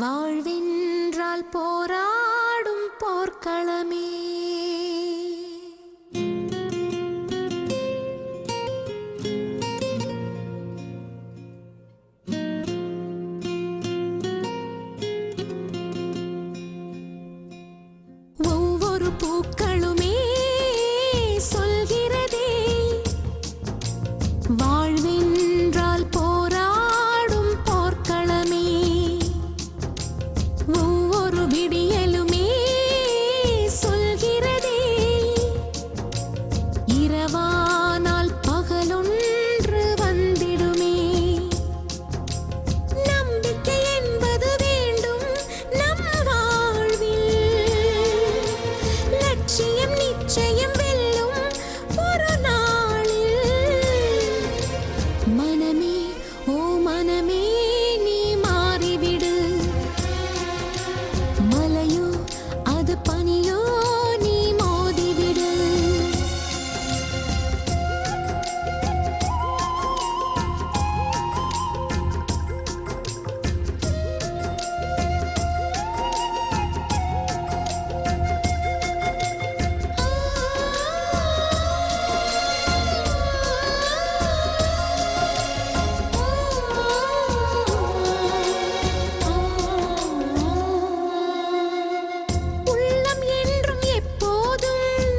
வாழ்வென்றால் போராடும் போர்க்களமே. ஒவ்வொரு பூக்களுமே சொல்கிறதே வாழ்வென்றால் போராடும் போர்க்களமே. ஒவ்வொரு விடியலுமே சொல்கிறதே இரவானால் பகலொன்று வந்திடுமே. நம்பிக்கை என்பது வேண்டும் நம் வாழ்வில். லட்சியம் நிச்சயம் வெல்லும் ஒரு நாளில். மனமே ஓ மனமே நீ மாறிவிடு. மலையோ அது பனியோ நீ மோதிவிடு. உள்ளம் என்றும் எப்போதும்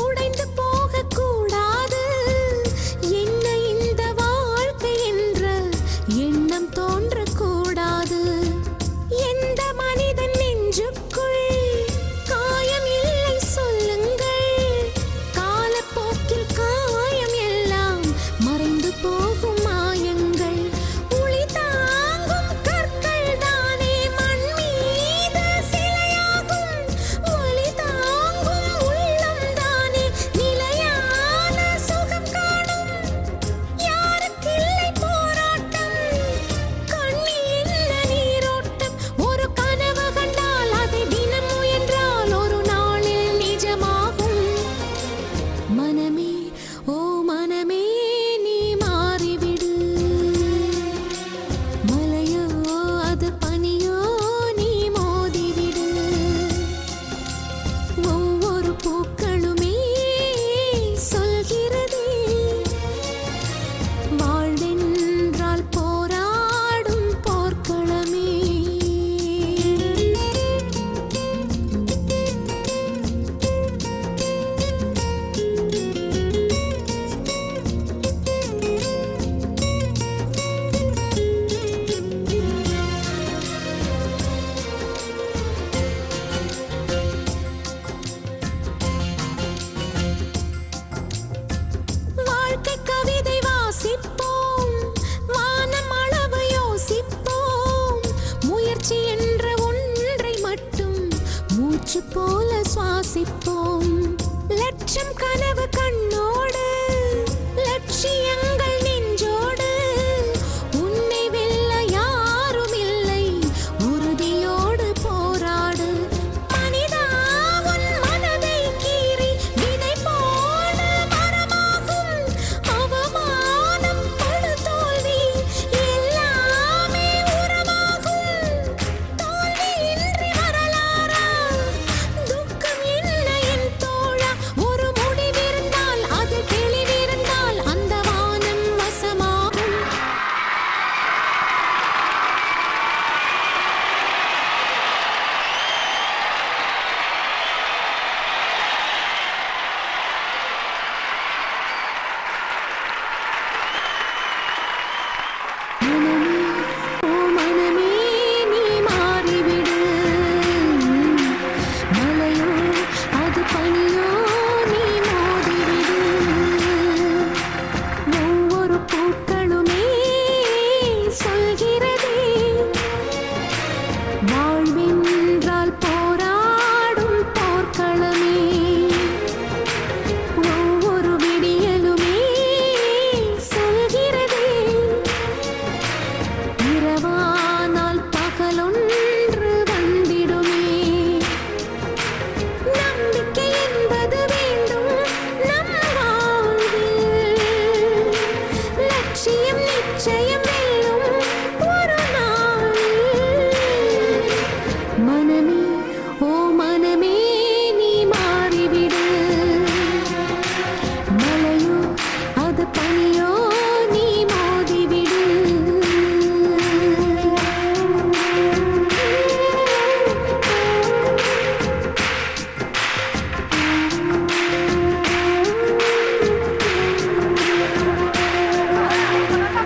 உடைந்து போகக்கூடாது. என்ன இந்த வாழ்க்கை என்ற எண்ணம் தோன்றக்கூடாது. எந்த மனிதன் நெஞ்சுக்குள் காயம் இல்லை சொல்லுங்கள். காலப்போக்கில் காயம் எல்லாம் மறைந்து போகும் மாயங்கள். உளி தாங்கும் கற்கள் தானே மண் மீது சிலையாகும். ஒளி தாங்கும் உள்ளம் தானே நிலையான சுகம் காணும். யாருக்கில்லை போராட்டம் கண்ணில் என்ன நீரோட்டம். ஒரு கனவு கண்டால் அதை தினம் முயன்றால் ஒரு நாளில் நிஜமாகும். மனமே ஓ மனமே நீ மாறிவிடு. மலையோ அது பனியோ நீ மோதிவிடு. ஒவ்வொரு பூக்களுமே சொல்கிறதே வாழ்வென்றால் போராடும் போர்க்களமே. வாழ்க்கை கவிதை வாசிப்போம். வானம் அளவு யோசிப்போம். முயற்சி என்ற ஒன்றை மட்டும் மூச்சு போல சுவாசிப்போம். லட்சம் கனவு கண்ணோடு